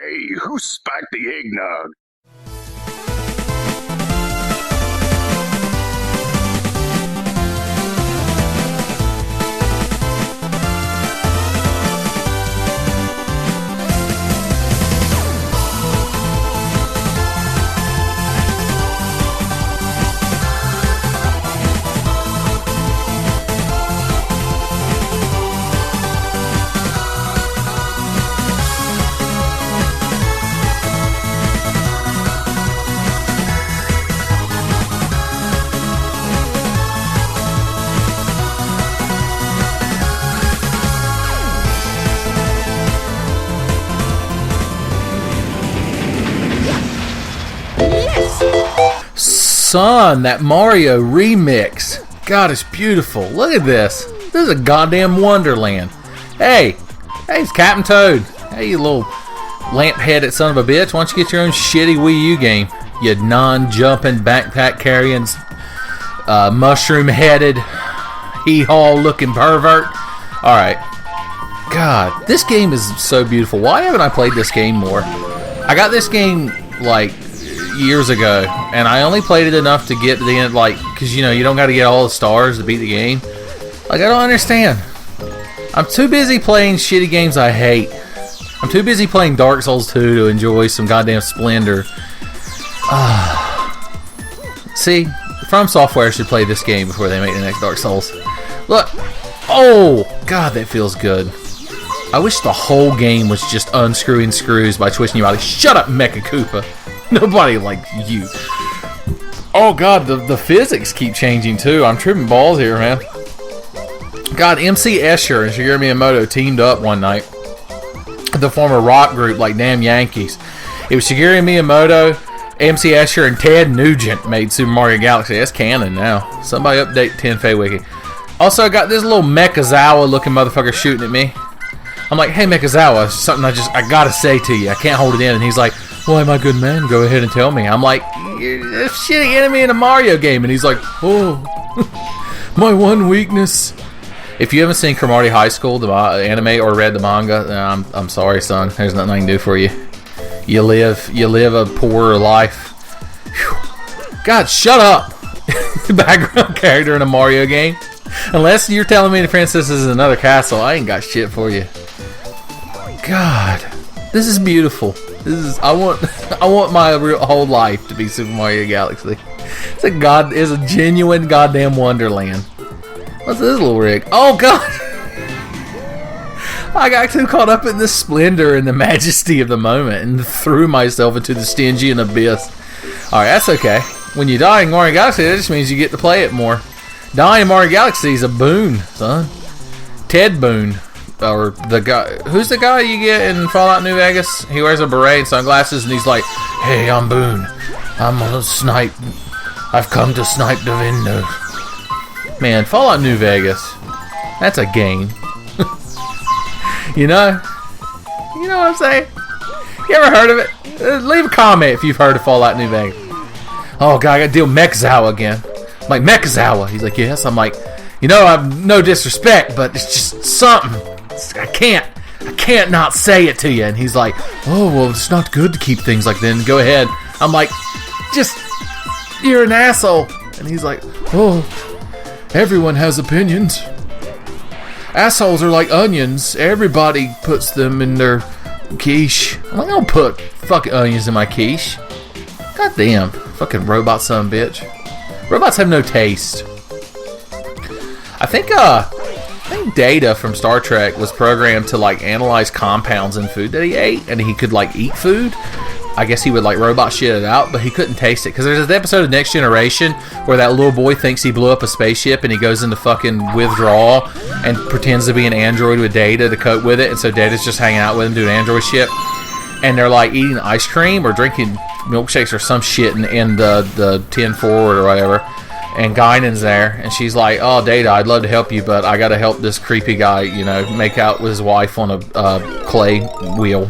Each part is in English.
Hey, who spiked the eggnog? Son, that Mario remix. God, it's beautiful. Look at this. This is a goddamn wonderland. Hey, it's Captain Toad. Hey, you little lamp-headed son of a bitch. Why don't you get your own shitty Wii U game? You non-jumping, backpack-carrying, mushroom-headed, hee-haw looking pervert. Alright. God, this game is so beautiful. Why haven't I played this game more? I got this game, like, years ago, and I only played it enough to get to the end, like, because, you know, you don't got to get all the stars to beat the game. Like, I don't understand. I'm too busy playing shitty games I hate. I'm too busy playing Dark Souls 2 to enjoy some goddamn splendor. See, From Software should play this game before they make the next Dark Souls. Look. Oh, God, that feels good. I wish the whole game was just unscrewing screws by twisting your body. Shut up, Mecha Koopa. Nobody like you. Oh God, the physics keep changing too. I'm tripping balls here, man. God, MC Escher and Shigeru Miyamoto teamed up one night to form a rock group like damn Yankees. It was Shigeru Miyamoto, MC Escher, and Ted Nugent made Super Mario Galaxy. That's canon now. Somebody update 10F Wiki. Also, I got this little Mechazawa looking motherfucker shooting at me. I'm like, hey Mechazawa, something I gotta say to you. I can't hold it in. And he's like, why, my good man, go ahead and tell me. I'm like, you're a shitty enemy in a Mario game. And he's like, oh, my one weakness. If you haven't seen Cromartie High School, the anime, or read the manga, I'm sorry, son. There's nothing I can do for you. You live a poorer life. Whew. God, shut up. Background character in a Mario game. Unless you're telling me the princess is in another castle, I ain't got shit for you. God, this is beautiful. I want my whole life to be Super Mario Galaxy. It's a genuine goddamn wonderland. What's this little rig? Oh God! I got too caught up in the splendor and the majesty of the moment and threw myself into the Stygian abyss. Alright, that's okay. When you die in Mario Galaxy, that just means you get to play it more. Dying in Mario Galaxy is a boon, son. Ted Boone. Or the guy, who's the guy you get in Fallout New Vegas? He wears a beret and sunglasses and he's like, hey, I'm Boone. I'm a snipe. I've come to snipe the window. Man, Fallout New Vegas. That's a game. You know? You know what I'm saying? You ever heard of it? Leave a comment if you've heard of Fallout New Vegas. Oh, God, I gotta deal with Mechazawa again. I'm like, Mechazawa. He's like, yes. I'm like, you know, I've no disrespect, but it's just something. I can't not say it to you. And he's like, oh, well, it's not good to keep things like that. Go ahead. I'm like, you're an asshole. And he's like, oh, everyone has opinions. Assholes are like onions. Everybody puts them in their quiche. I'm like, I don't put fucking onions in my quiche. God damn. Fucking robot son of a bitch. Robots have no taste. I think Data from Star Trek was programmed to like analyze compounds in food that he ate, and he could like eat food. I guess he would like robot shit it out, but he couldn't taste it. Because there's an episode of Next Generation where that little boy thinks he blew up a spaceship and he goes into fucking withdrawal and pretends to be an android with Data to cope with it. And so Data's just hanging out with him doing android shit. And they're like eating ice cream or drinking milkshakes or some shit in the tin forward or whatever. And Guinan's there, and she's like, oh, Data, I'd love to help you, but I gotta help this creepy guy, you know, make out with his wife on a clay wheel.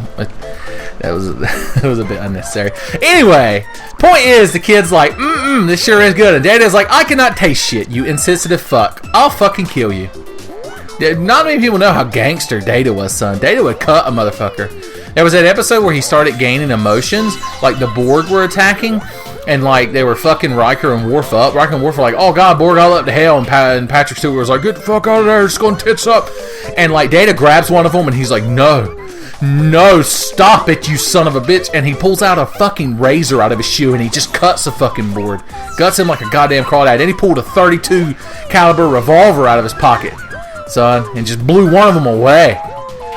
That was a bit unnecessary. Anyway, point is, the kid's like, this sure is good. And Data's like, I cannot taste shit, you insensitive fuck. I'll fucking kill you. Not many people know how gangster Data was, son. Data would cut a motherfucker. There was that episode where he started gaining emotions, like the Borg were attacking, and like they were fucking Riker and Worf up. Riker and Worf were like, "Oh God, Borg, all up to hell," and Patrick Stewart was like, "Get the fuck out of there, it's going tits up." And like Data grabs one of them, and he's like, No, stop it, you son of a bitch. And he pulls out a fucking razor out of his shoe and he just cuts the fucking Borg. Guts him like a goddamn crawdad. And he pulled a .32 caliber revolver out of his pocket, son, and just blew one of them away.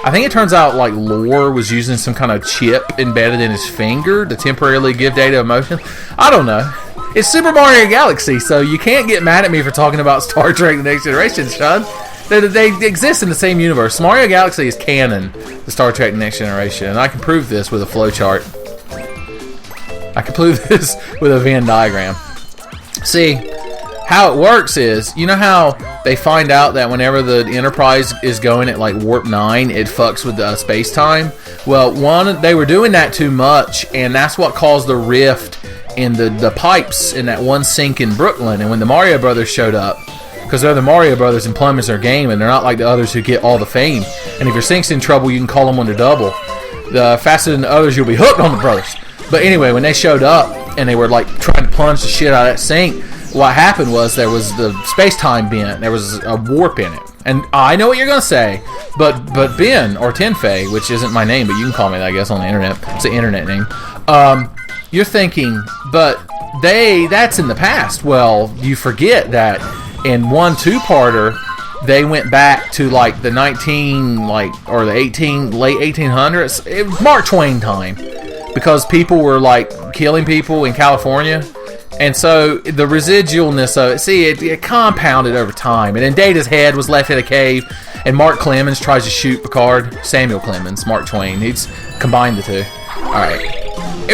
I think it turns out like Lore was using some kind of chip embedded in his finger to temporarily give Data emotion. I don't know. It's Super Mario Galaxy, so you can't get mad at me for talking about Star Trek The Next Generation, Sean. They exist in the same universe. Mario Galaxy is canon to Star Trek Next Generation, and I can prove this with a flowchart. I can prove this with a Venn diagram. See, how it works is, you know how they find out that whenever the Enterprise is going at like warp 9, it fucks with the space-time? Well, they were doing that too much, and that's what caused the rift in the pipes in that one sink in Brooklyn. And when the Mario Brothers showed up, because they're the Mario Brothers and plumbers their game, and they're not like the others who get all the fame. And if your sink's in trouble, you can call them on the double. The faster than the others, you'll be hooked on the brothers. But anyway, when they showed up and they were like trying to plunge the shit out of that sink, what happened was there was the space-time bent. There was a warp in it. And I know what you're going to say, but Ben, or Tenfei, which isn't my name, but you can call me that, I guess, on the internet. It's an internet name. You're thinking, but that's in the past. Well, you forget that in one two-parter, they went back to like the late 1800s. It was Mark Twain time, because people were like killing people in California, and so the residualness of it, it compounded over time. And then Data's head was left in a cave, and Mark Clemens tries to shoot Picard. Samuel Clemens, Mark Twain. He's combined the two. All right.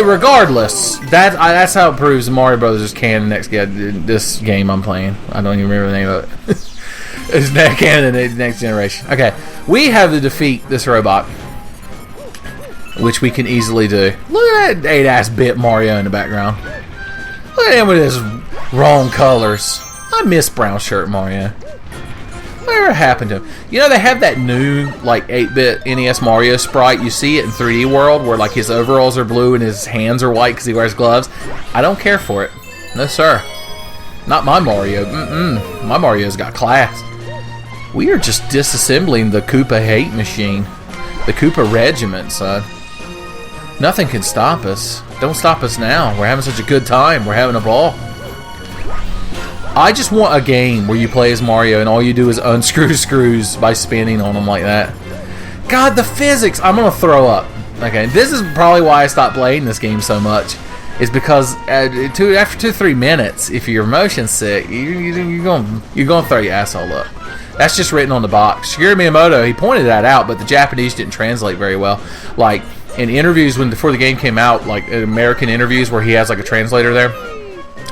Regardless, that's how it proves Mario Brothers is canon. This game I'm playing, I don't even remember the name of it. It's not canon in the Next Generation. Okay, we have to defeat this robot, which we can easily do. Look at that 8-ass bit Mario in the background. Look at him with his wrong colors. I miss brown shirt Mario. Whatever happened to him? You know, they have that new like 8-bit NES Mario sprite. You see it in 3D World where like his overalls are blue and his hands are white because he wears gloves. I don't care for it. No sir. Not my Mario. My Mario's got class. We are just disassembling the Koopa hate machine. The Koopa regiment, son. Nothing can stop us. Don't stop us now. We're having such a good time. We're having a ball. I just want a game where you play as Mario and all you do is unscrew screws by spinning on them like that. God, the physics! I'm gonna throw up. Okay, this is probably why I stopped playing this game so much. Is because after 2-3 minutes, if your motion's sick, you're gonna throw your asshole up. That's just written on the box. Shigeru Miyamoto, he pointed that out, but the Japanese didn't translate very well. Like in interviews before the game came out, like in American interviews where he has like a translator there,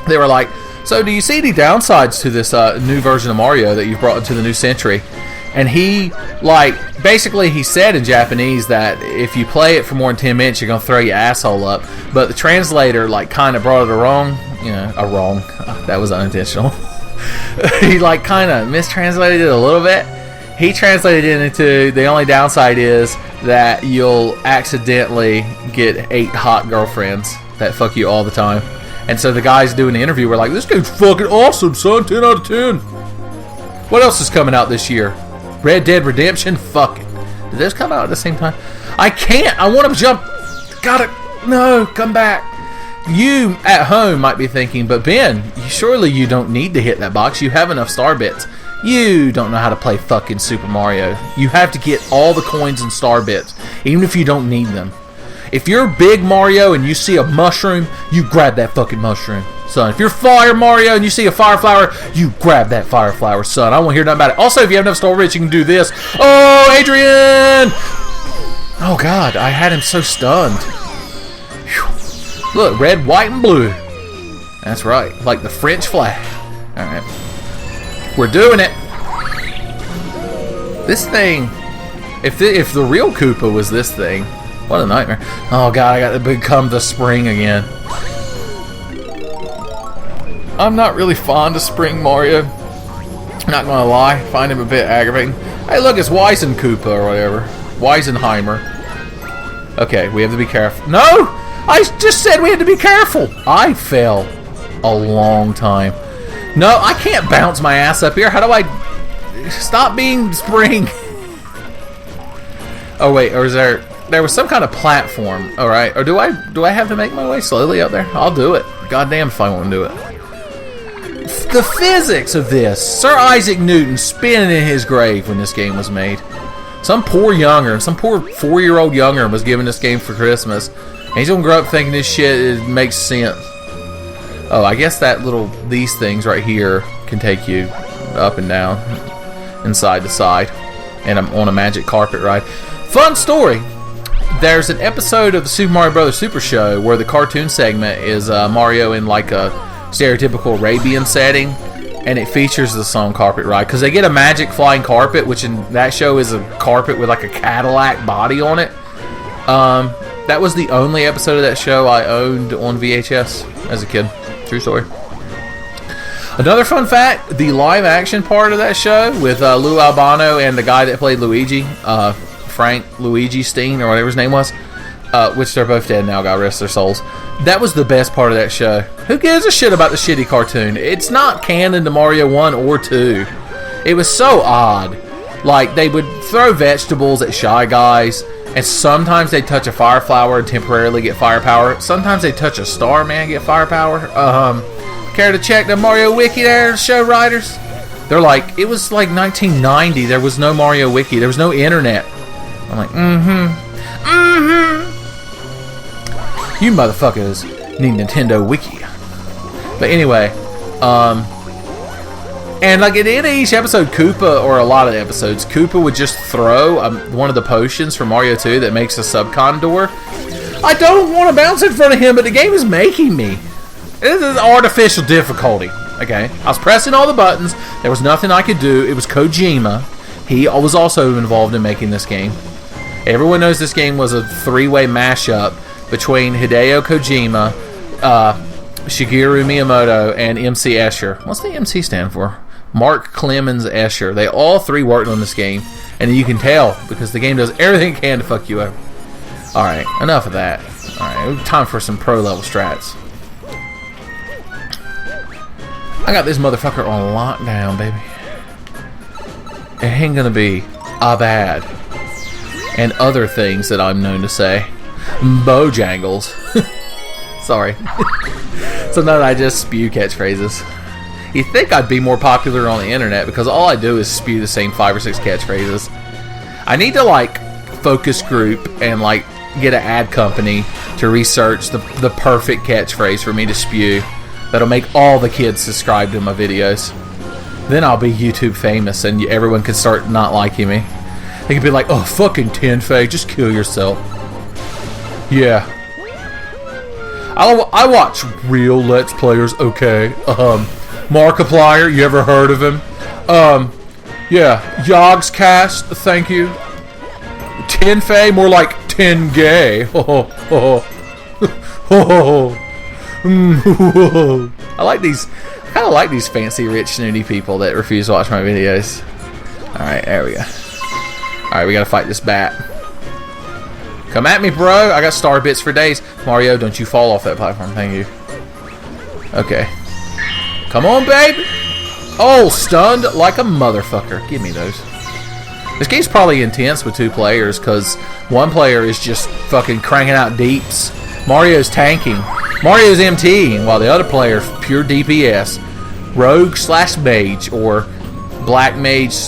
they were like, "So do you see any downsides to this new version of Mario that you've brought into the new century?" And he, like, basically he said in Japanese that if you play it for more than 10 minutes, you're going to throw your asshole up. But the translator, like, kind of brought it wrong. That was unintentional. He, like, kind of mistranslated it a little bit. He translated it into the only downside is that you'll accidentally get 8 hot girlfriends that fuck you all the time. And so the guys doing the interview were like, "This game's fucking awesome, son. 10 out of 10. What else is coming out this year? Red Dead Redemption? Fuck it. Did those come out at the same time? I can't. I want to jump. Gotta. No, come back. You at home might be thinking, but Ben, surely you don't need to hit that box. You have enough star bits. You don't know how to play fucking Super Mario. You have to get all the coins and star bits, even if you don't need them. If you're big Mario and you see a mushroom, you grab that fucking mushroom, son. If you're Fire Mario and you see a fire flower, you grab that fire flower, son. I won't hear nothing about it. Also, if you have enough star bits, you can do this. Oh, Adrian! Oh, God. I had him so stunned. Whew. Look, red, white, and blue. That's right. Like the French flag. All right. We're doing it. This thing, if the real Koopa was this thing, what a nightmare. Oh god, I got to become the Spring again. I'm not really fond of Spring Mario. Not gonna lie, find him a bit aggravating. Hey look, it's Weissen Koopa or whatever. Weisenheimer. Okay, we have to be careful. No! I just said we had to be careful! I fell a long time. No, I can't bounce my ass up here. How do I... Stop being spring. Oh, wait, or is there... There was some kind of platform, alright. Or do I have to make my way slowly up there? I'll do it. Goddamn if I want to do it. The physics of this. Sir Isaac Newton spinning in his grave when this game was made. Some poor 4-year-old younger was given this game for Christmas. And he's gonna grow up thinking this shit makes sense. Oh, I guess these things right here can take you up and down, and side to side. And I'm on a magic carpet ride. Fun story. There's an episode of the Super Mario Bros. Super Show where the cartoon segment is Mario in like a stereotypical Arabian setting, and it features the song Carpet Ride because they get a magic flying carpet, which in that show is a carpet with like a Cadillac body on it. That was the only episode of that show I owned on VHS as a kid. True story. Another fun fact, the live action part of that show with Lou Albano and the guy that played Luigi, Frank Luigi Steen or whatever his name was, which they're both dead now, God rest their souls. That was the best part of that show. Who gives a shit about the shitty cartoon? It's not canon to Mario 1 or 2. It was so odd. Like, they would throw vegetables at Shy Guys, and sometimes they'd touch a fire flower and temporarily get firepower. Sometimes they'd touch a star man and get firepower. Care to check the Mario Wiki there, show writers? They're like, it was like 1990. There was no Mario Wiki. There was no internet. I'm like, you motherfuckers need Nintendo Wiki. But anyway, and like at the end of each episode, Koopa, or a lot of the episodes, Koopa would just throw one of the potions from Mario 2 that makes a subcon door. I don't want to bounce in front of him, but the game is making me. This is artificial difficulty. Okay, I was pressing all the buttons. There was nothing I could do. It was Kojima. He was also involved in making this game. Everyone knows this game was a 3-way mashup between Hideo Kojima, Shigeru Miyamoto, and MC Escher. What's the MC stand for? Mark Clemens Escher. They all three worked on this game, and you can tell because the game does everything it can to fuck you over. Alright, enough of that. Alright, time for some pro level strats. I got this motherfucker on lockdown, baby. It ain't gonna be bad. And other things that I'm known to say. Bojangles. Sorry. Sometimes I just spew catchphrases. You'd think I'd be more popular on the internet because all I do is spew the same 5 or 6 catchphrases. I need to like focus group and like get an ad company to research the perfect catchphrase for me to spew that'll make all the kids subscribe to my videos. Then I'll be YouTube famous and everyone can start not liking me. They could be like, oh, fucking Tenfei, just kill yourself. Yeah. I watch real Let's Players, okay. Markiplier, you ever heard of him? Yeah. Yogscast, thank you. Tenfei, more like Ten-gay. I kind of like these fancy, rich, snooty people that refuse to watch my videos. Alright, there we go. Alright, we gotta fight this bat. Come at me, bro. I got star bits for days. Mario, don't you fall off that platform. Thank you. Okay. Come on, babe. Oh, stunned like a motherfucker. Give me those. This game's probably intense with 2 players because one player is just fucking cranking out deeps. Mario's tanking. Mario's MTing while the other player's pure DPS. Rogue / mage or Black Mage /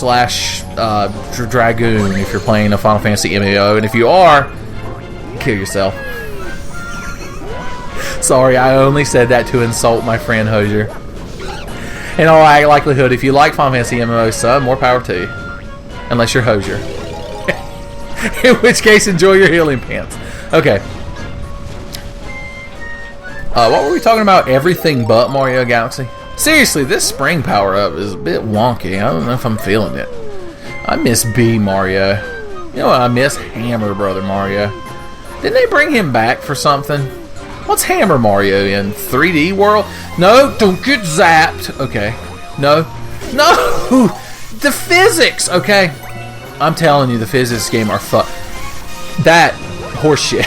Dragoon if you're playing a Final Fantasy MMO, and if you are, kill yourself. Sorry, I only said that to insult my friend Hosier. In all likelihood, if you like Final Fantasy MMO sub, more power to you. Unless you're Hosier. In which case, enjoy your healing pants. Okay. What were we talking about? Everything but Mario Galaxy? Seriously, this spring power-up is a bit wonky. I don't know if I'm feeling it. I miss B Mario. You know what I miss? Hammer Brother Mario. Didn't they bring him back for something? What's Hammer Mario in? 3D World? No, don't get zapped. Okay. No. No! The physics! Okay. I'm telling you, the physics game are horse shit.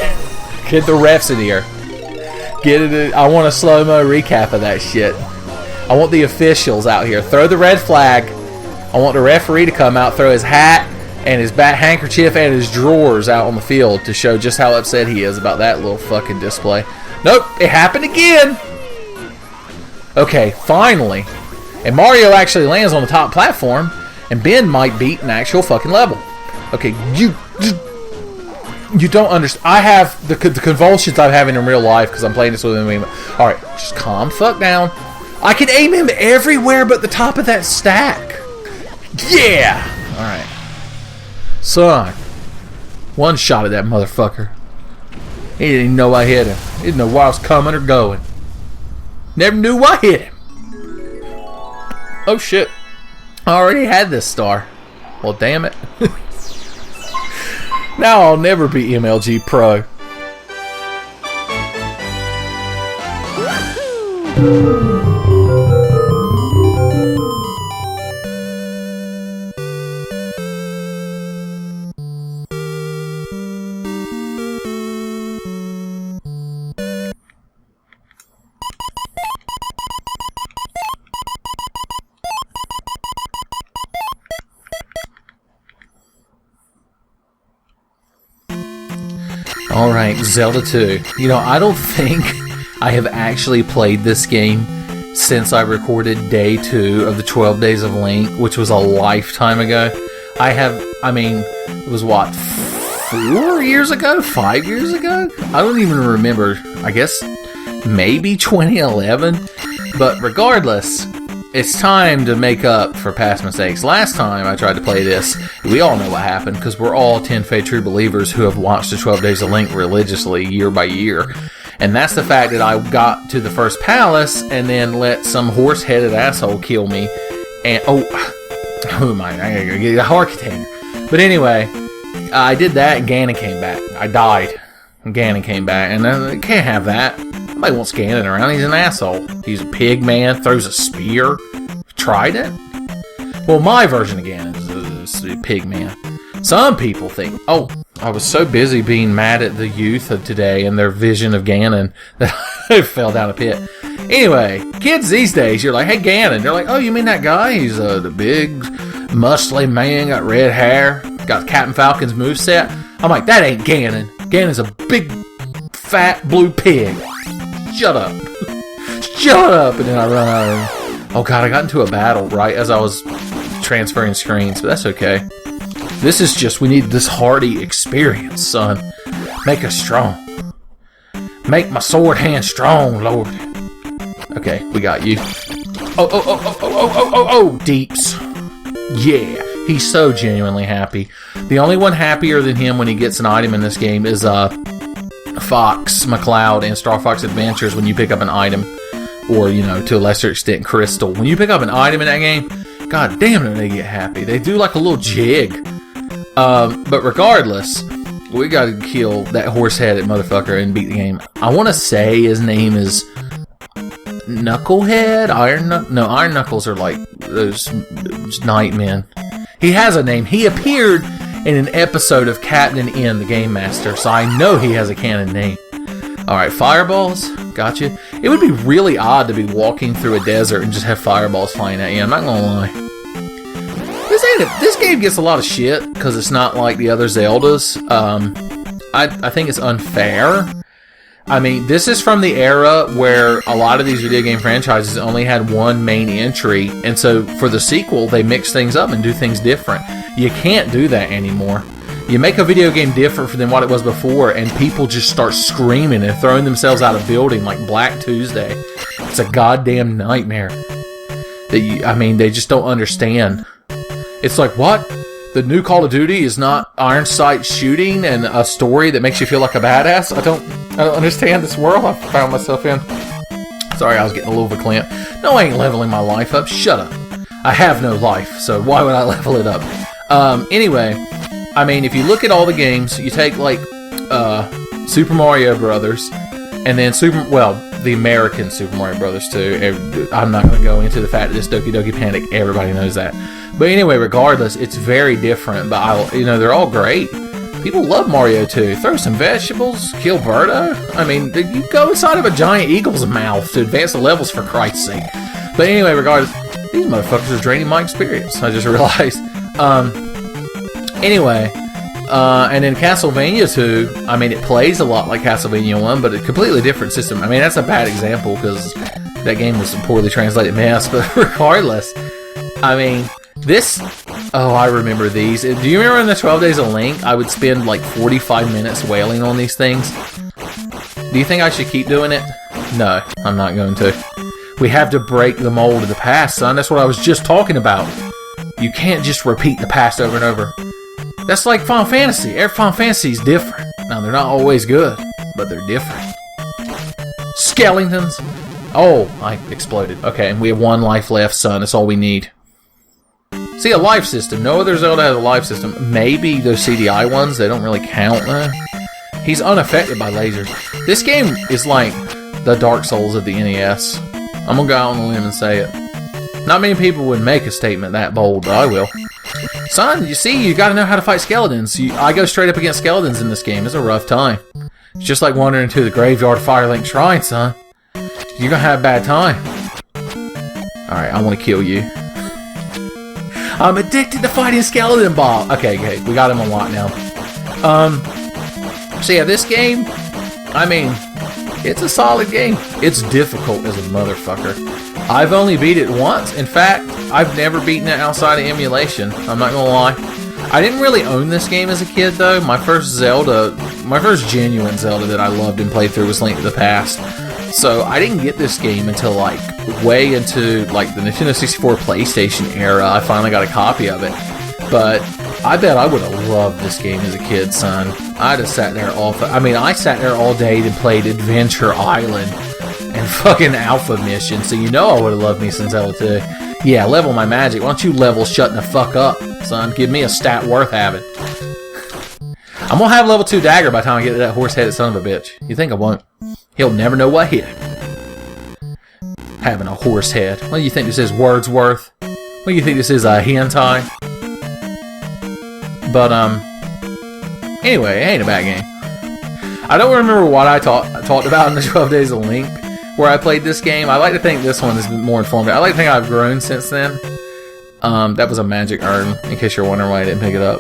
Get the refs in here. Get it. I want a slow-mo recap of that shit. I want the officials out here. Throw the red flag. I want the referee to come out, throw his hat and his bat handkerchief and his drawers out on the field to show just how upset he is about that little fucking display. Nope, it happened again. Okay, finally. And Mario actually lands on the top platform, and Ben might beat an actual fucking level. Okay, you don't understand. I have the convulsions I'm having in real life because I'm playing this with him. Alright, just calm fuck down. I can aim him everywhere but the top of that stack. Yeah! Alright. Son. One shot at that motherfucker. He didn't even know I hit him. He didn't know where I was coming or going. Never knew I hit him. Oh shit. I already had this star. Well, damn it. Now I'll never be MLG Pro. Alright, Zelda 2. You know, I don't think I have actually played this game since I recorded day 2 of the 12 Days of Link, which was a lifetime ago. It was what, 4 years ago? 5 years ago? I don't even remember. I guess maybe 2011? But regardless, it's time to make up for past mistakes. Last time I tried to play this, we all know what happened, because we're all 10 Faith True Believers who have watched the 12 Days of Link religiously year by year. And that's the fact that I got to the first palace and then let some horse-headed asshole kill me. And, who am I? I gotta get a heart container. But anyway, I did that and Ganon came back. I died. And Ganon came back. And I can't have that. Nobody wants Ganon around. He's an asshole. He's a pig man, throws a spear. Tried it? Well, my version of Ganon is a pig man. Some people think, oh, I was so busy being mad at the youth of today and their vision of Ganon that I fell down a pit. Anyway, kids these days, you're like, hey, Ganon. They're like, oh, you mean that guy? He's the big, muscly man, got red hair, got Captain Falcon's moveset. I'm like, that ain't Ganon. Ganon's a big, fat, blue pig. Shut up. Shut up. And then I run out of... Oh, God, I got into a battle right as I was transferring screens, but that's okay. This is just, we need this hardy experience, son. Make us strong. Make my sword hand strong, Lord. Okay, we got you. Oh, Deeps. Yeah, he's so genuinely happy. The only one happier than him when he gets an item in this game is Fox McCloud in Star Fox Adventures when you pick up an item. Or, you know, to a lesser extent, Crystal. When you pick up an item in that game, god damn it, they get happy. They do like a little jig. But regardless, we gotta kill that horse-headed motherfucker and beat the game. I want to say his name is Knucklehead? Iron Knuckles are like those Nightmen. He has a name. He appeared in an episode of Captain N, the Game Master, so I know he has a canon name. Alright, fireballs. Gotcha. It would be really odd to be walking through a desert and just have fireballs flying at you. I'm not gonna lie. This game gets a lot of shit because it's not like the other Zeldas. I think it's unfair. I mean, this is from the era where a lot of these video game franchises only had one main entry, and so for the sequel, they mix things up and do things different. You can't do that anymore. You make a video game different than what it was before, and people just start screaming and throwing themselves out of building like Black Tuesday. It's a goddamn nightmare. They just don't understand. It's like, what? The new Call of Duty is not iron sight shooting and a story that makes you feel like a badass? I don't understand this world I found myself in. Sorry, I was getting a little verklempt. No, I ain't leveling my life up. Shut up. I have no life, so why would I level it up? Anyway, I mean, if you look at all the games, you take, like, Super Mario Brothers, and then the American Super Mario Brothers 2. I'm not going to go into the fact that it's Doki Doki Panic. Everybody knows that. But anyway, regardless, it's very different. But they're all great. People love Mario 2. Throw some vegetables, kill Birdo. I mean, you go inside of a giant eagle's mouth to advance the levels, for Christ's sake. But anyway, regardless, these motherfuckers are draining my experience. I just realized. Anyway, and in Castlevania 2, I mean, it plays a lot like Castlevania 1, but a completely different system. I mean, that's a bad example because that game was a poorly translated mess, but regardless, I mean, this... Oh, I remember these. Do you remember in the 12 Days of Link, I would spend like 45 minutes wailing on these things? Do you think I should keep doing it? No, I'm not going to. We have to break the mold of the past, son. That's what I was just talking about. You can't just repeat the past over and over. That's like Final Fantasy. Every Final Fantasy is different. Now, they're not always good, but they're different. Skeletons. Oh, I exploded. Okay, we have 1 life left, son. That's all we need. See, a life system. No other Zelda has a life system. Maybe those CDI ones, they don't really count, though. He's unaffected by lasers. This game is like the Dark Souls of the NES. I'm gonna go out on a limb and say it. Not many people would make a statement that bold, but I will. Son, you see, you gotta know how to fight skeletons. I go straight up against skeletons in this game. It's a rough time. It's just like wandering into the graveyard of Firelink Shrine, son. You're gonna have a bad time. Alright, I want to kill you. I'm addicted to fighting skeleton Bob. Okay, we got him unlocked now. So yeah, this game, I mean, it's a solid game. It's difficult as a motherfucker. I've only beat it once. In fact, I've never beaten it outside of emulation. I'm not gonna lie. I didn't really own this game as a kid, though. My first genuine Zelda that I loved and played through was Link to the Past. So I didn't get this game until like way into like the Nintendo 64 PlayStation era. I finally got a copy of it. But I bet I would have loved this game as a kid, son. I'd have sat there I sat there all day and played Adventure Island and fucking Alpha Mission. So you know I would have loved me some Zelda 2. Yeah, level my magic. Why don't you level shutting the fuck up, son? Give me a stat worth having. I'm gonna have level 2 dagger by the time I get to that horse-headed son of a bitch. You think I won't? He'll never know what hit him. Having a horse head. What do you think this is, Wordsworth? What do you think this is, a hentai? But, anyway, it ain't a bad game. I don't remember what I talked about in the 12 Days of Link, where I played this game. I like to think this one is more informative. I like to think I've grown since then. That was a magic urn, in case you're wondering why I didn't pick it up.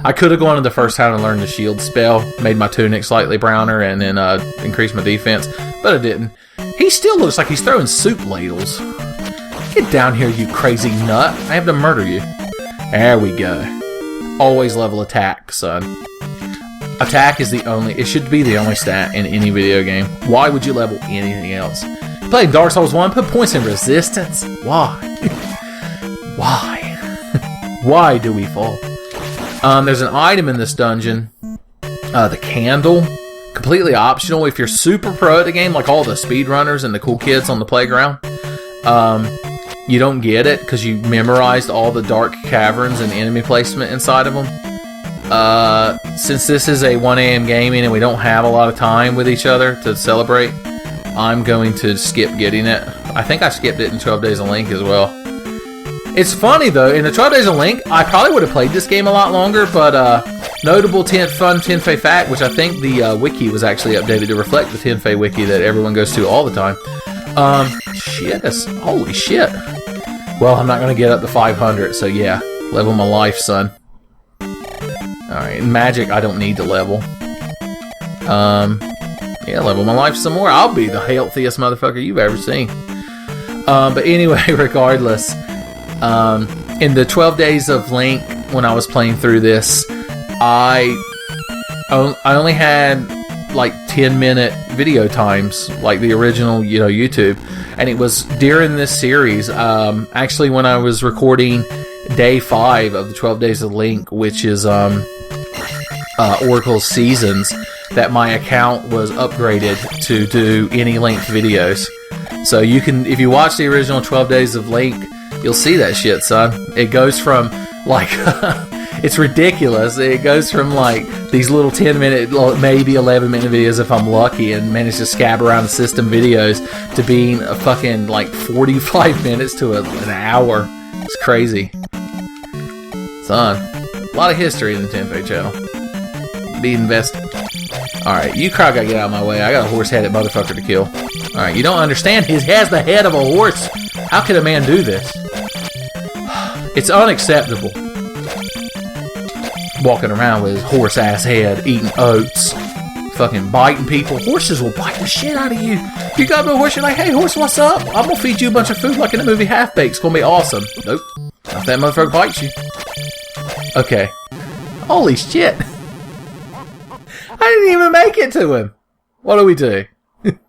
I could have gone to the first time and learned the shield spell, made my tunic slightly browner, and then increased my defense, but I didn't. He still looks like he's throwing soup ladles. Get down here, you crazy nut. I have to murder you. There we go. Always level attack, son. Attack is it should be the only stat in any video game. Why would you level anything else? Playing Dark Souls 1, put points in resistance. Why? Why? Why do we fall? There's an item in this dungeon, the candle, completely optional. If you're super pro at the game, like all the speedrunners and the cool kids on the playground, you don't get it because you memorized all the dark caverns and enemy placement inside of them. Since this is a 1 a.m. gaming and we don't have a lot of time with each other to celebrate, I'm going to skip getting it. I think I skipped it in 12 Days of Link as well. It's funny, though, in the 12 Days of Link, I probably would have played this game a lot longer, but notable fun Tenfei fact, which I think the wiki was actually updated to reflect the Tenfei wiki that everyone goes to all the time. Holy shit. Well, I'm not going to get up to 500, so yeah, level my life, son. Alright, magic I don't need to level. Yeah, level my life some more. I'll be the healthiest motherfucker you've ever seen. But anyway, regardless, in the 12 Days of Link, when I was playing through this, I only had like 10-minute video times, like the original, YouTube. And it was during this series, actually when I was recording day 5 of the 12 Days of Link, which is Oracle's Seasons, that my account was upgraded to do any length videos. So you can, if you watch the original 12 Days of Link, you'll see that shit, son. It goes from, like, it's ridiculous. It goes from, like, these little 10-minute, maybe 11-minute videos if I'm lucky and manage to scab around the system videos to being a fucking, like, 45 minutes to an hour. It's crazy. Son, a lot of history in the Tenfei channel. be invested. Alright, you crowd gotta get out of my way. I got a horse-headed motherfucker to kill. Alright, you don't understand? He has the head of a horse. How could a man do this? It's unacceptable. Walking around with his horse-ass head, eating oats, fucking biting people. Horses will bite the shit out of you. You got a horse, you're like, hey, horse, what's up? I'm gonna feed you a bunch of food like in the movie Half-Baked. It's gonna be awesome. Nope. Not if that motherfucker bites you. Okay. Holy shit. I didn't even make it to him. What do we do? You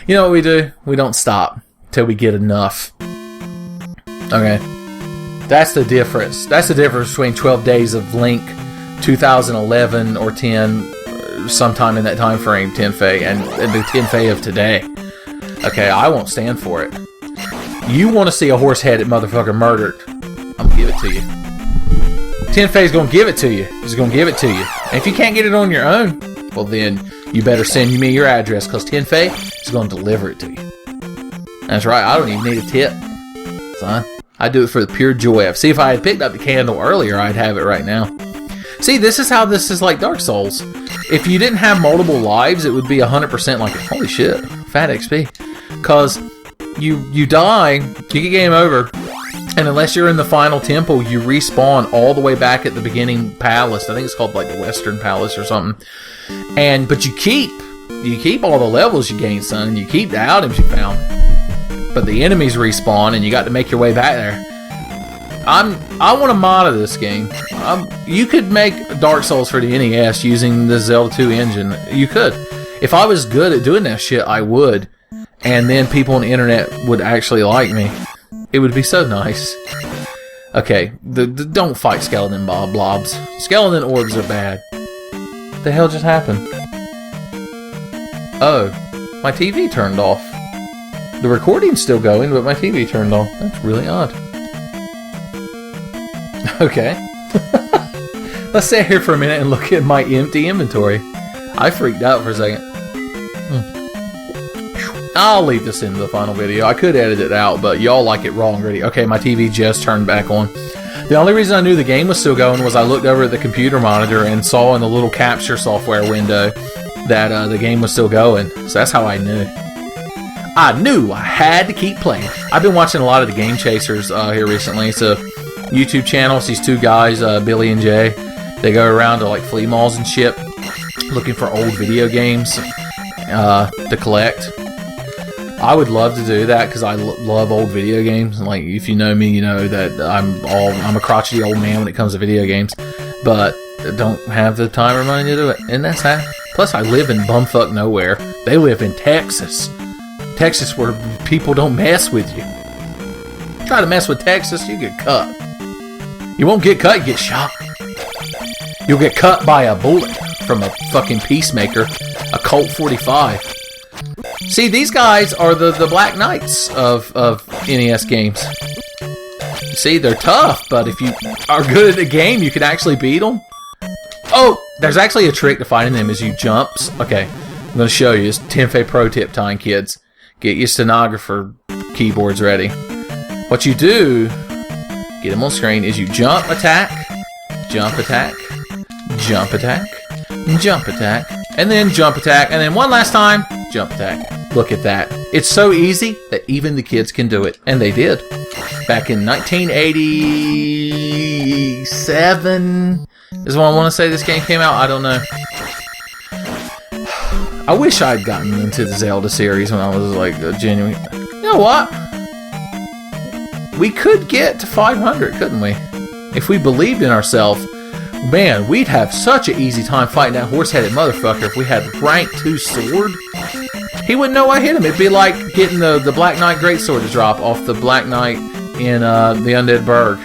know what we do? We don't stop till we get enough. Okay. That's the difference. That's the difference between 12 Days of Link 2011 or 10, sometime in that time frame, Tenfei, and the Tenfei of today. Okay, I won't stand for it. You want to see a horse-headed motherfucker murdered? I'm gonna give it to you. Tenfei's gonna give it to you. He's gonna give it to you. And if you can't get it on your own, well then, you better send me your address, because Tenfei is gonna deliver it to you. That's right, I don't even need a tip, son. I do it for the pure joy of. See, if I had picked up the candle earlier, I'd have it right now. See, this is how this is like Dark Souls. If you didn't have multiple lives, it would be 100% like, holy shit, fat XP. Because you die, you get game over, and unless you're in the final temple, you respawn all the way back at the beginning palace. I think it's called like the Western Palace or something. But you keep all the levels you gain, son, and you keep the items you found. But the enemies respawn, and you got to make your way back there. I want to mod this game. You could make Dark Souls for the NES using the Zelda 2 engine. You could. If I was good at doing that shit, I would. And then people on the internet would actually like me. It would be so nice. Okay, don't fight skeleton blobs. Skeleton orbs are bad. What the hell just happened? Oh, my TV turned off. The recording's still going, but my TV turned off. That's really odd. Okay. Let's sit here for a minute and look at my empty inventory. I freaked out for a second. I'll leave this into the final video. I could edit it out, but y'all like it raw and gritty. Okay, my TV just turned back on. The only reason I knew the game was still going was I looked over at the computer monitor and saw in the little capture software window that the game was still going. So that's how I knew. I knew I had to keep playing. I've been watching a lot of the Game Chasers here recently. It's a YouTube channel. It's these two guys, Billy and Jay. They go around to like flea malls and shit, looking for old video games to collect. I would love to do that because I love old video games. Like, if you know me, you know that I'm a crotchety old man when it comes to video games, but I don't have the time or money to do it. And that's that. Plus, I live in bumfuck nowhere. They live in Texas. Texas, where people don't mess with you. Try to mess with Texas, you get cut. You won't get cut, you get shot. You'll get cut by a bullet from a fucking peacemaker, a Colt 45. See, these guys are the Black Knights of NES games. See, they're tough, but if you are good at the game, you can actually beat them. Oh, there's actually a trick to fighting them is you jump. Okay, I'm going to show you. It's Tenfei Pro Tip time, kids. Get your stenographer keyboards ready. What you do, get them on screen, is you jump, attack, jump, attack, jump, attack, jump, attack, and then jump, attack, and then one last time, jump, attack. Look at that. It's so easy that even the kids can do it. And they did. Back in 1987 is when I want to say this game came out. I don't know. I wish I'd gotten into the Zelda series when I was like a genuine... You know what? We could get to 500, couldn't we? If we believed in ourselves, man, we'd have such an easy time fighting that horse-headed motherfucker if we had rank 2 sword. He wouldn't know I hit him. It'd be like getting the Black Knight Greatsword to drop off the Black Knight in the Undead Burg.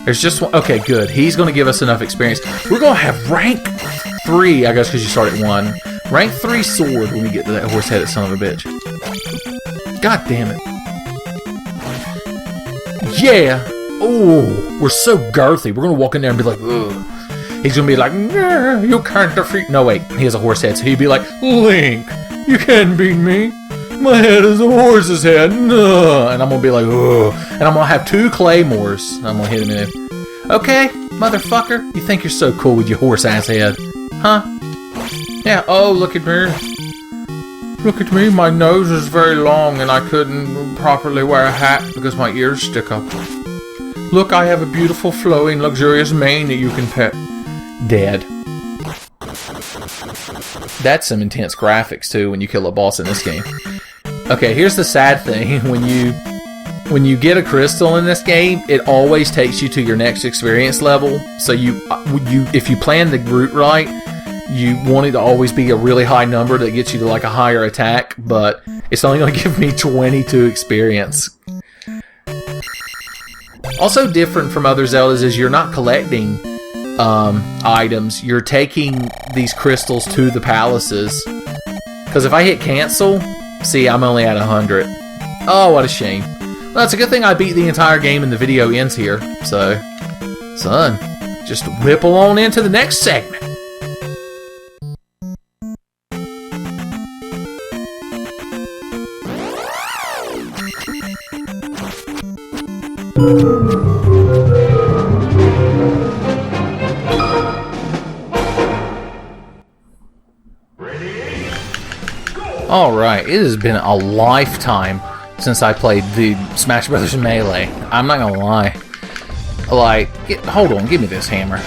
There's just one. Okay, good. He's going to give us enough experience. We're going to have rank 3, I guess, because you start at 1. Rank 3 sword when we get to that horse-headed son of a bitch. God damn it. Yeah. Oh, we're so girthy. We're going to walk in there and be like, ugh. He's going to be like, nah, you can't defeat... No, wait. He has a horse head, so he'd be like, Link, you can't beat me. My head is a horse's head. No. And I'm going to be like, ugh. And I'm going to have 2 claymores. I'm going to hit him in. Okay, Motherfucker, you think you're so cool with your horse-ass head. Huh? Yeah, oh, look at me. Look at me, my nose is very long and I couldn't properly wear a hat because my ears stick up. Look, I have a beautiful, flowing, luxurious mane that you can pet. Dead. That's some intense graphics, too, when you kill a boss in this game. Okay, here's the sad thing. When you get a crystal in this game, it always takes you to your next experience level. So if you plan the route right, you want it to always be a really high number that gets you to like a higher attack, but it's only going to give me 22 experience. Also different from other Zeldas is you're not collecting items, you're taking these crystals to the palaces. Because if I hit cancel, see, I'm only at 100. Oh, what a shame. Well, it's a good thing I beat the entire game and the video ends here. So, son, just ripple on into the next segment. Alright, it has been a lifetime since I played the Smash Bros. Melee. I'm not gonna lie. Like, hold on, give me this hammer.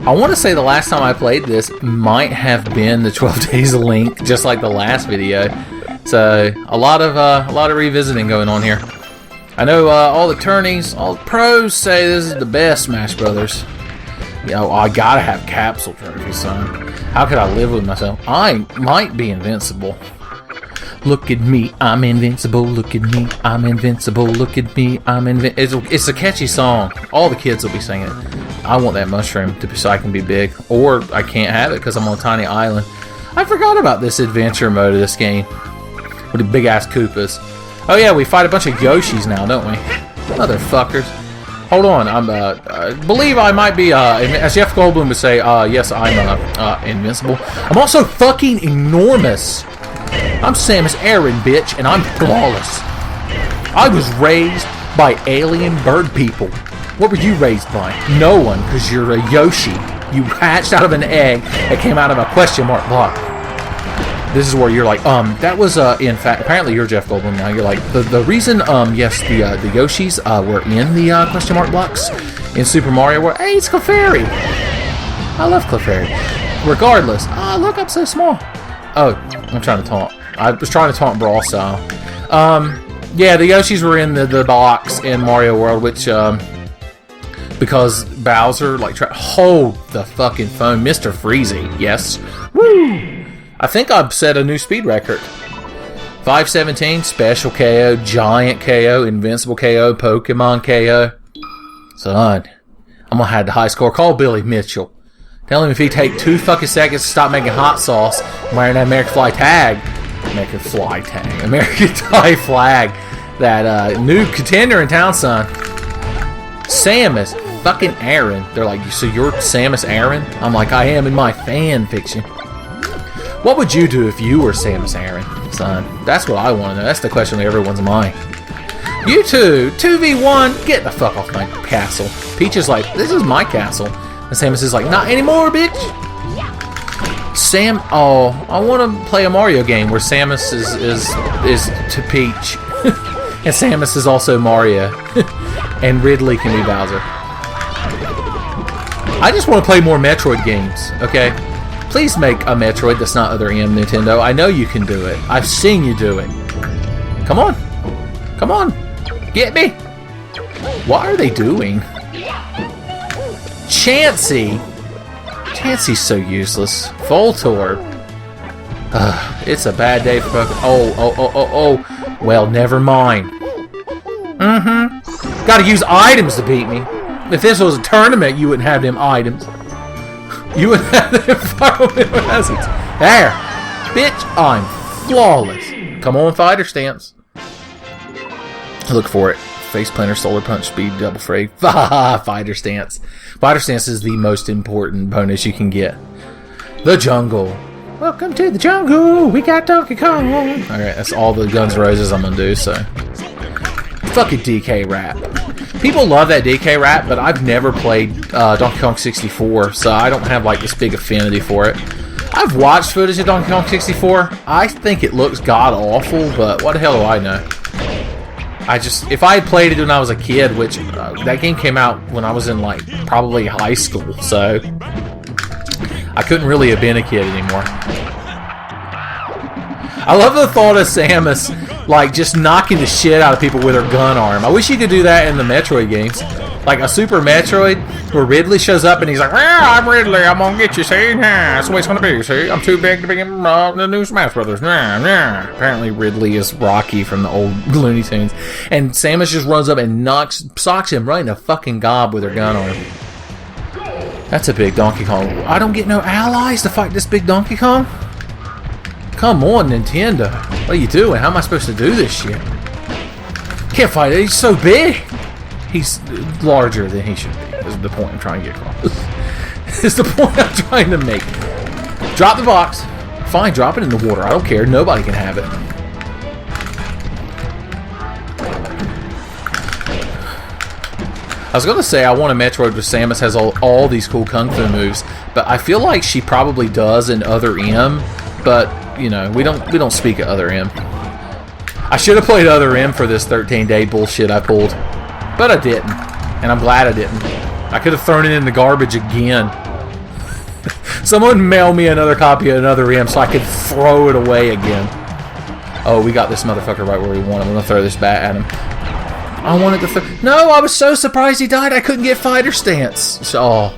I want to say the last time I played this might have been the 12 Days of Link, just like the last video. So, a lot of revisiting going on here. I know all the tourneys, all the pros say this is the best Smash Brothers. You know, I gotta have capsule trophies, son. How could I live with myself? I might be invincible. Look at me, I'm invincible. Look at me, I'm invincible. Look at me, I'm invincible. It's a catchy song. All the kids will be singing it. I want that mushroom so I can be big. Or I can't have it because I'm on a tiny island. I forgot about this adventure mode of this game. With the big-ass Koopas. Oh yeah, we fight a bunch of Yoshis now, don't we? Motherfuckers. Hold on, I believe I might be, as Jeff Goldblum would say, yes, I'm, invincible. I'm also fucking enormous. I'm Samus Aran, bitch, and I'm flawless. I was raised by alien bird people. What were you raised by? No one, because you're a Yoshi. You hatched out of an egg that came out of a question mark block. This is where you're like, that was, in fact, apparently you're Jeff Goldblum now. You're like, the reason, yes, the Yoshis, were in the, question mark blocks in Super Mario World. Hey, it's Clefairy. I love Clefairy. Regardless. Oh, look, I'm so small. Oh, I'm trying to taunt. I was trying to taunt Brawl style. Yeah, the Yoshis were in the box in Mario World, which, because Bowser, like, hold the fucking phone. Mr. Freezy, yes. Woo! I think I've set a new speed record. 517, special KO, giant KO, invincible KO, Pokemon KO. Son, I'm gonna have the high score. Call Billy Mitchell. Tell him if he take 2 fucking seconds to stop making hot sauce, wearing that American Fly tag. American Fly tag. American Fly flag. That new contender in town, son. Samus fucking Aran. They're like, so you're Samus Aran? I'm like, I am in my fan fiction. What would you do if you were Samus Aran, son? That's what I want to know. That's the question on everyone's mind. You two, 2v1, get the fuck off my castle. Peach is like, this is my castle. And Samus is like, not anymore, bitch. Oh, I want to play a Mario game where Samus is to Peach. And Samus is also Mario. And Ridley can be Bowser. I just want to play more Metroid games, okay? Please make a Metroid that's not Other M, Nintendo. I know you can do it. I've seen you do it. Come on. Come on. Get me. What are they doing? Chansey. Chansey's so useless. Voltorb. It's a bad day for Pokemon. Oh. Well, never mind. Gotta use items to beat me. If this was a tournament, you wouldn't have them items. You would have them environmental hazards. There. Bitch, I'm flawless. Come on, fighter stance. Look for it. Face planter, solar punch, speed, double fray. Fighter stance. Fighter stance is the most important bonus you can get. The jungle. Welcome to the jungle. We got Donkey Kong. Alright, that's all the Guns N' Roses I'm gonna do, so. Fuck it, DK rap. People love that DK rap, but I've never played Donkey Kong 64, so I don't have like this big affinity for it. I've watched footage of Donkey Kong 64. I think it looks god-awful, but what the hell do I know? If I had played it when I was a kid, which that game came out when I was in like probably high school, so I couldn't really have been a kid anymore. I love the thought of Samus like just knocking the shit out of people with her gun arm. I wish you could do that in the Metroid games. Like a Super Metroid where Ridley shows up and he's like, well, I'm Ridley, I'm gonna get you, see? That's the way it's gonna be, see? I'm too big to be in the new Smash Brothers. Apparently Ridley is Rocky from the old Looney Tunes. And Samus just runs up and socks him right in the fucking gob with her gun arm. That's a big Donkey Kong. I don't get no allies to fight this big Donkey Kong? Come on, Nintendo. What are you doing? How am I supposed to do this shit? Can't fight it. He's so big. He's larger than he should be, is the point I'm trying to get across. Is the point I'm trying to make. Drop the box. Fine, drop it in the water. I don't care. Nobody can have it. I was going to say I want a Metroid where Samus has all these cool Kung Fu moves, but I feel like she probably does in Other M, but, you know, we don't speak of Other M. I should have played Other M for this 13-day bullshit I pulled, but I didn't, and I'm glad I didn't. I could have thrown it in the garbage again. Someone mail me another copy of Another M so I could throw it away again. Oh, we got this motherfucker right where we want him. I'm going to throw this bat at him. I wanted to No, I was so surprised he died I couldn't get fighter stance. So,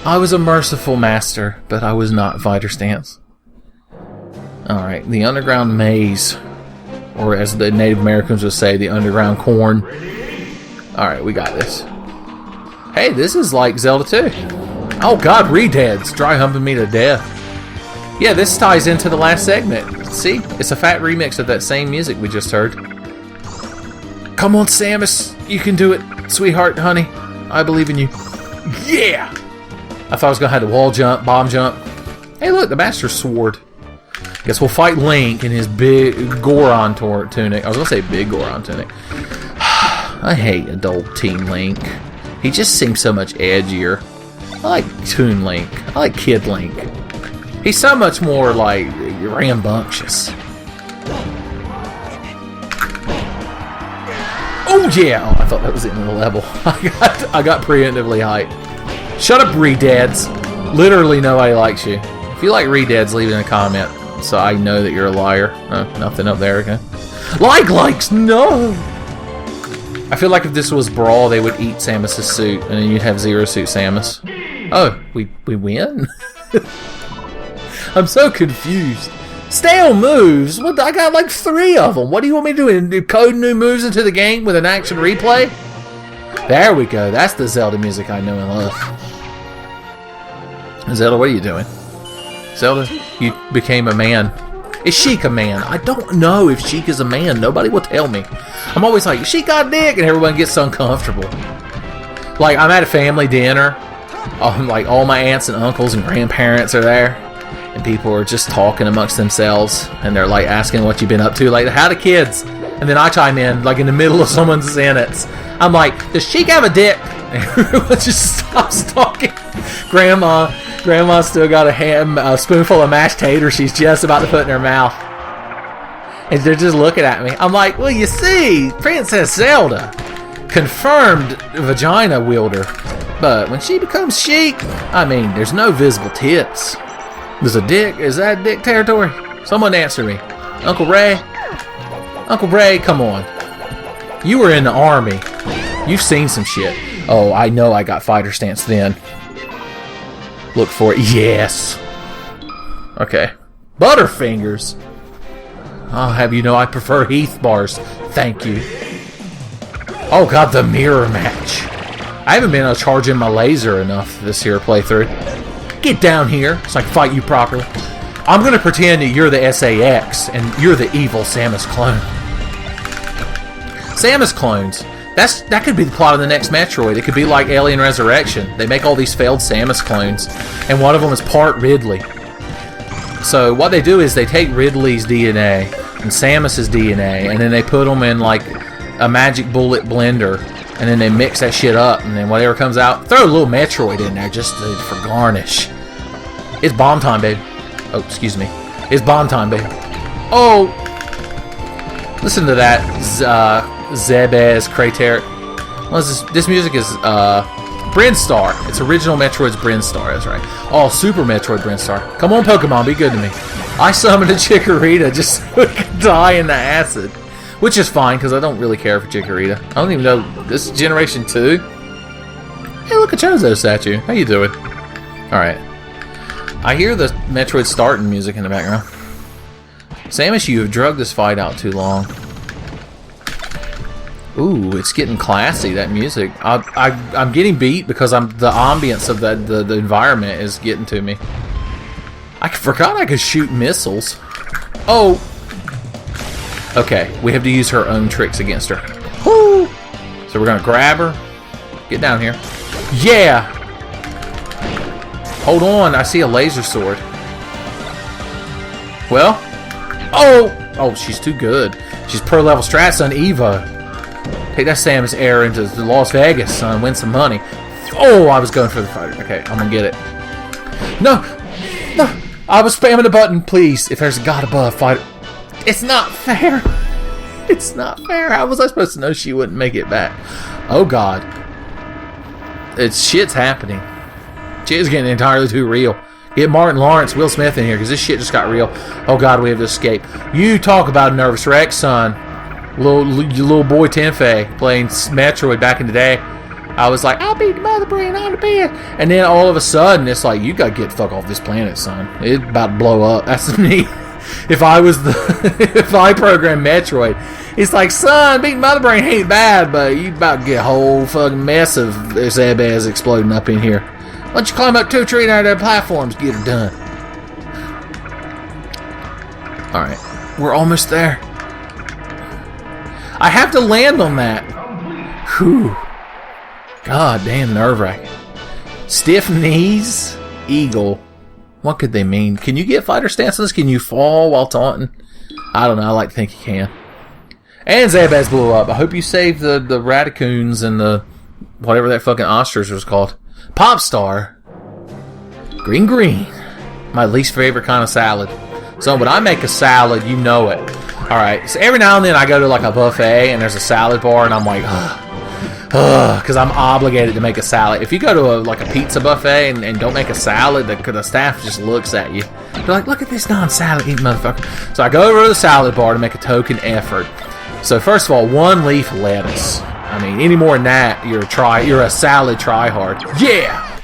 I was a merciful master, but I was not fighter stance. Alright, the underground maze. Or as the Native Americans would say, the underground corn. Alright, we got this. Hey, this is like Zelda 2. Oh god, Redeads, dry humping me to death. Yeah, this ties into the last segment. See? It's a fat remix of that same music we just heard. Come on, Samus. You can do it, sweetheart, honey. I believe in you. Yeah! I thought I was going to have to wall jump, bomb jump. Hey, look, the Master Sword. Guess we'll fight Link in his big Goron tunic. I was going to say big Goron tunic. I hate adult Teen Link. He just seems so much edgier. I like Toon Link. I like Kid Link. He's so much more, like, rambunctious. Oh, yeah! Oh, I thought that was the end of the level. I got preemptively hyped. Shut up, Redads. Literally nobody likes you. If you like Redads, leave it in a comment so I know that you're a liar. Oh, nothing up there, okay. Likes! No! I feel like if this was Brawl, they would eat Samus' suit, and then you'd have Zero Suit Samus. Oh, we win? I'm so confused. Stale moves? What? I got like 3 of them. What do you want me to do? Code new moves into the game with an action replay? There we go. That's the Zelda music I know and love. Zelda, what are you doing? Zelda, you became a man. Is Sheik a man? I don't know if Sheik is a man. Nobody will tell me. I'm always like, Sheik got a dick, and everyone gets uncomfortable. Like, I'm at a family dinner. Like, all my aunts and uncles and grandparents are there. And people are just talking amongst themselves. And they're, like, asking what you've been up to. Like, how the kids? And then I chime in, like, in the middle of someone's sentence. I'm like, does Sheik have a dick? And everyone just stops talking. Grandma still got a spoonful of mashed taters she's just about to put in her mouth. And they're just looking at me. I'm like, well, you see, Princess Zelda, confirmed vagina wielder. But when she becomes Sheik, I mean, there's no visible tits. There's a dick. Is that dick territory? Someone answer me. Uncle Ray? Uncle Ray, come on. You were in the army. You've seen some shit. Oh, I know I got fighter stance then. Look for it. Yes. Okay. Butterfingers. I'll have you know I prefer Heath bars. Thank you. Oh god, the mirror match. I haven't been able to charge in my laser enough this here playthrough. Get down here so I can fight you properly. I'm going to pretend that you're the SAX and you're the evil Samus clone. Samus clones. That could be the plot of the next Metroid. It could be like Alien Resurrection. They make all these failed Samus clones, and one of them is part Ridley. So what they do is they take Ridley's DNA and Samus's DNA, and then they put them in like a magic bullet blender, And then they mix that shit up, and then whatever comes out, throw a little Metroid in there just for garnish. It's bomb time, babe. Oh, excuse me. It's bomb time, babe. Oh! Listen to that. Zebes Crater. Well, this music is Brinstar. It's original Metroid's Brinstar, that's right. Oh, Super Metroid Brinstar. Come on, Pokemon, be good to me. I summoned a Chikorita just so it could die in the acid. Which is fine, because I don't really care for Chikorita. I don't even know. This is Generation 2? Hey, look, a Chozo statue. How you doing? Alright. I hear the Metroid starting music in the background. Samus, you have drugged this fight out too long. Ooh, it's getting classy, that music. I'm getting beat because the ambience of the environment is getting to me. I forgot I could shoot missiles. Oh! Okay, we have to use her own tricks against her. Woo! So we're gonna grab her. Get down here. Yeah! Hold on, I see a laser sword. Well? Oh! Oh, she's too good. She's pro level strat, son. Evo. Take that Samus air into Las Vegas, son. Win some money. Oh, I was going for the fighter. Okay, I'm gonna get it. No! No! I was spamming the button, please. If there's a god above, fighter. It's not fair. It's not fair. How was I supposed to know she wouldn't make it back? Oh, God. Shit's happening. Shit's getting entirely too real. Get Martin Lawrence, Will Smith in here, because this shit just got real. Oh, God, we have to escape. You talk about a nervous wreck, son. Little boy Tenfei playing Metroid back in the day. I was like, I'll beat the mother brain on the bed. And then all of a sudden, it's like, you gotta get the fuck off this planet, son. It's about to blow up. That's me. If I programmed Metroid, it's like, son, beating Mother Brain ain't bad, but you about to get a whole fucking mess of Zebes exploding up in here. Why don't you climb up 2 trees out of the platforms, get her done. Alright, we're almost there. I have to land on that. Whew. God damn, nerve-wracking. Stiff knees, eagle. What could they mean? Can you get fighter stances? Can you fall while taunting? I don't know. I like to think you can. And Zebes blew up. I hope you saved the Radicoons and the whatever that fucking ostrich was called. Popstar. Green. My least favorite kind of salad. So when I make a salad, you know it. Alright. So every now and then I go to like a buffet and there's a salad bar and I'm like, because I'm obligated to make a salad. If you go to a pizza buffet and don't make a salad, the staff just looks at you. They're like, look at this non-salad eating motherfucker. So I go over to the salad bar to make a token effort. So first of all, 1 leaf lettuce. I mean, any more than that, you're a salad tryhard. Yeah!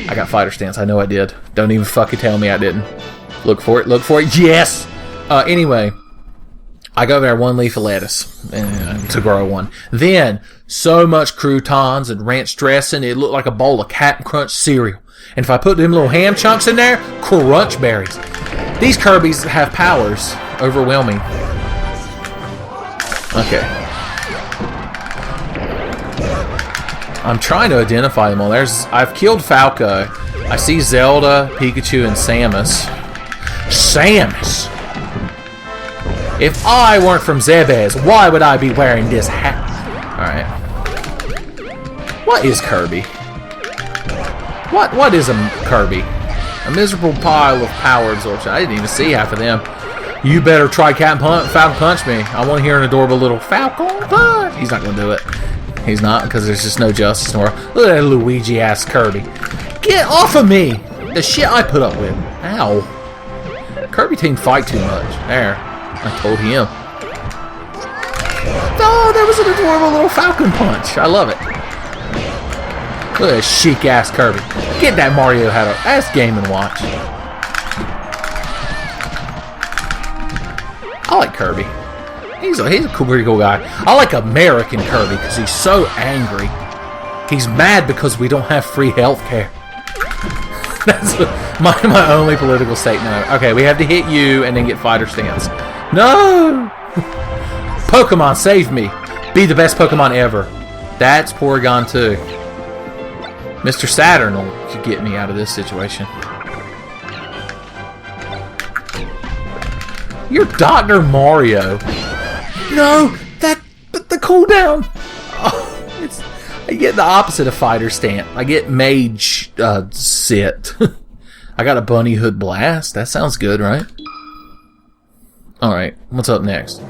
I got fighter stance. I know I did. Don't even fucking tell me I didn't. Look for it. Yes! Anyway. I go there 1 leaf of lettuce to grow one. Then, so much croutons and ranch dressing, it looked like a bowl of Captain Crunch cereal. And if I put them little ham chunks in there, crunch berries. These Kirby's have powers. Overwhelming. Okay. I'm trying to identify them all. I've killed Falco. I see Zelda, Pikachu, and Samus. Samus! If I weren't from Zebes, why would I be wearing this hat? Alright. What is Kirby? What is a Kirby? A miserable pile of power absorption. I didn't even see half of them. You better try Falcon Punch me. I want to hear an adorable little Falcon Punch. He's not going to do it. He's not, because there's just no justice in the world. Look at that Luigi-ass Kirby. Get off of me! The shit I put up with. Ow. Kirby team fight too much. There. I told him. Oh, there was an adorable little Falcon Punch. I love it. Look at that chic-ass Kirby. Get that Mario hat up. That's Game & Watch. I like Kirby. He's a pretty cool guy. I like American Kirby because he's so angry. He's mad because we don't have free health care. That's my only political statement. Okay, we have to hit you and then get fighter stance. No! Pokemon, save me. Be the best Pokemon ever. That's Porygon 2. Mr. Saturn will get me out of this situation. You're Dr. Mario. No! The cooldown! Oh, I get the opposite of fighter stance. I get mage sit. I got a bunny hood blast. That sounds good, right? Alright, what's up next?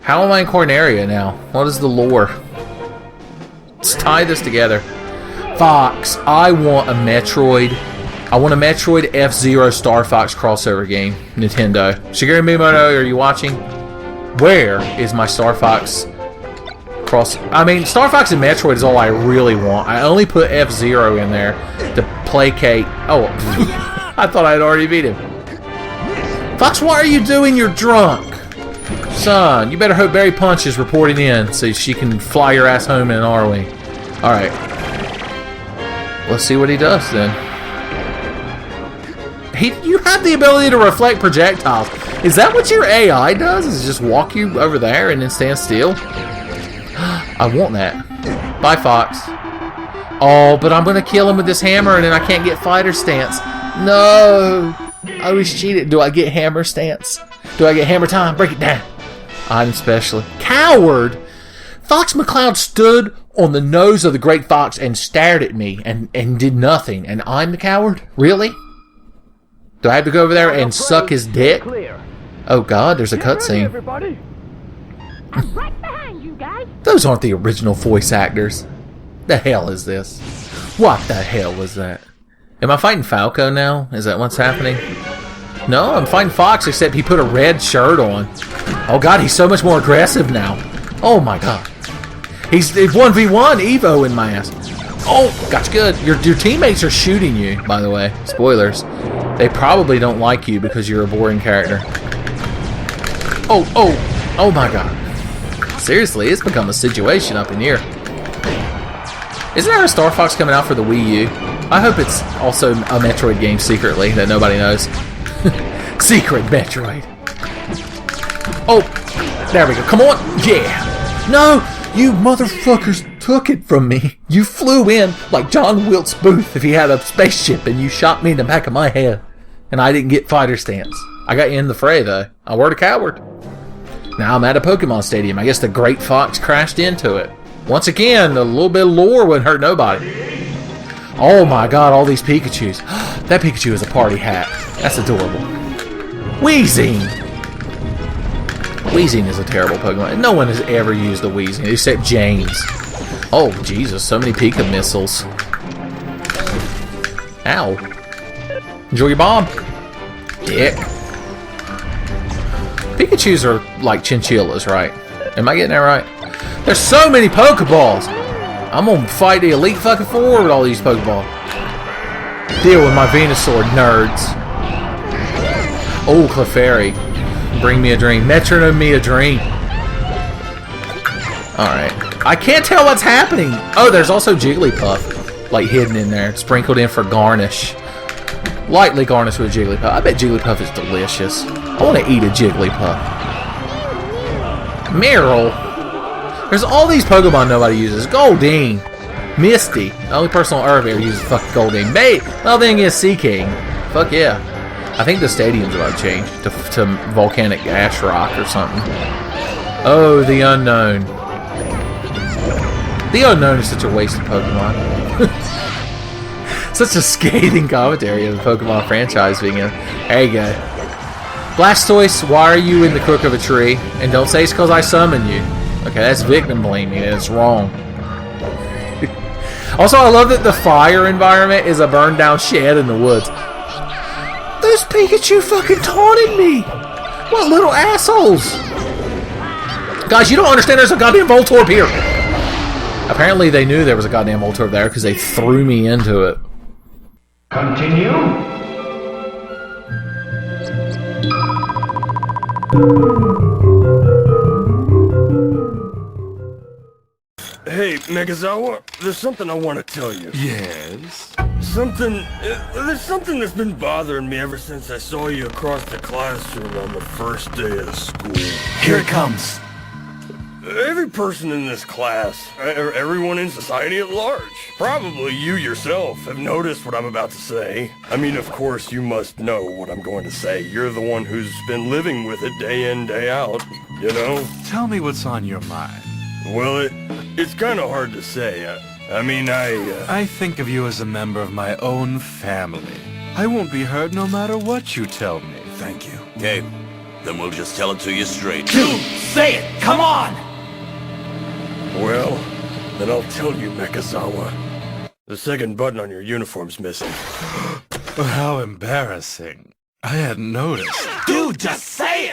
How am I in Corneria now? What is the lore? Let's tie this together. Fox, I want a Metroid. I want a Metroid F-Zero Star Fox crossover game. Nintendo. Shigeru Miyamoto, are you watching? Where is my Star Fox cross? I mean, Star Fox and Metroid is all I really want. I only put F-Zero in there to placate. Oh, I thought I'd already beat him. Fox, what are you doing? You're drunk. Son, you better hope Barry Punch is reporting in so she can fly your ass home in an R-Wing. Alright. Let's see what he does then. You have the ability to reflect projectiles. Is that what your AI does? Is it just walk you over there and then stand still? I want that. Bye, Fox. Oh, but I'm going to kill him with this hammer and then I can't get fighter stance. No. I was cheated. Do I get hammer stance? Do I get hammer time? Break it down. I'm special. Coward! Fox McCloud stood on the nose of the Great Fox and stared at me and did nothing. And I'm the coward? Really? Do I have to go over there and suck his dick? Oh God, there's a cutscene. Right behind you guys. Those aren't the original voice actors. The hell is this? What the hell was that? Am I fighting Falco now? Is that what's happening? No, I'm fighting Fox, except he put a red shirt on. Oh God, he's so much more aggressive now. Oh my God. He's 1v1 Evo in my ass. Oh, gotcha good. Your teammates are shooting you, by the way. Spoilers. They probably don't like you because you're a boring character. Oh my God. Seriously, it's become a situation up in here. Isn't there a Star Fox coming out for the Wii U? I hope it's also a Metroid game secretly that nobody knows. Secret Metroid. Oh, there we go. Come on. Yeah. No, you motherfuckers took it from me. You flew in like John Wilkes Booth if he had a spaceship and you shot me in the back of my head. And I didn't get fighter stance. I got in the fray though. I were a coward. Now I'm at a Pokemon Stadium. I guess the Great Fox crashed into it. Once again, a little bit of lore wouldn't hurt nobody. Oh my God, all these Pikachus. That Pikachu is a party hat. That's adorable. Weezing. Weezing is a terrible Pokemon. No one has ever used the Weezing except James. Oh, Jesus, so many Pika missiles. Ow. Enjoy your bomb. Dick. Pikachus are like chinchillas, right? Am I getting that right? There's so many Pokeballs. I'm gonna fight the Elite fucking Four with all these Pokeballs. Deal with my Venusaur, nerds. Oh, Clefairy. Bring me a dream. Metronome me a dream. Alright. I can't tell what's happening. Oh, there's also Jigglypuff. Like hidden in there. Sprinkled in for garnish. Lightly garnished with Jigglypuff. I bet Jigglypuff is delicious. I want to eat a Jigglypuff. Meryl. There's all these Pokemon nobody uses. Goldeen. Misty. The only person on Earth ever uses fucking Goldeen. Bait. Well, then is Seaking. Fuck yeah. I think the stadium's about to change to volcanic ash rock or something. Oh, the unknown. The unknown is such a wasted Pokemon. Such a scathing commentary of the Pokemon franchise being in. There you go. Blastoise, why are you in the crook of a tree? And don't say it's because I summoned you. Okay, that's victim blaming, and it's wrong. Also, I love that the fire environment is a burned down shed in the woods. Those Pikachu fucking taunted me! What little assholes! Guys, you don't understand there's a goddamn Voltorb here! Apparently they knew there was a goddamn Voltorb there because they threw me into it. Continue. Hey, Megazawa, there's something I want to tell you. Yes? There's something that's been bothering me ever since I saw you across the classroom on the first day of school. Here it comes. Every person in this class, everyone in society at large, probably you yourself have noticed what I'm about to say. I mean, of course, you must know what I'm going to say. You're the one who's been living with it day in, day out, you know? Tell me what's on your mind. Well, it's kind of hard to say. I mean, I think of you as a member of my own family. I won't be hurt no matter what you tell me. Thank you. Okay, then we'll just tell it to you straight. Dude, say it! Come on! Well, then I'll tell you, Mechazawa. The second button on your uniform's missing. How embarrassing. I hadn't noticed. Dude, just say it!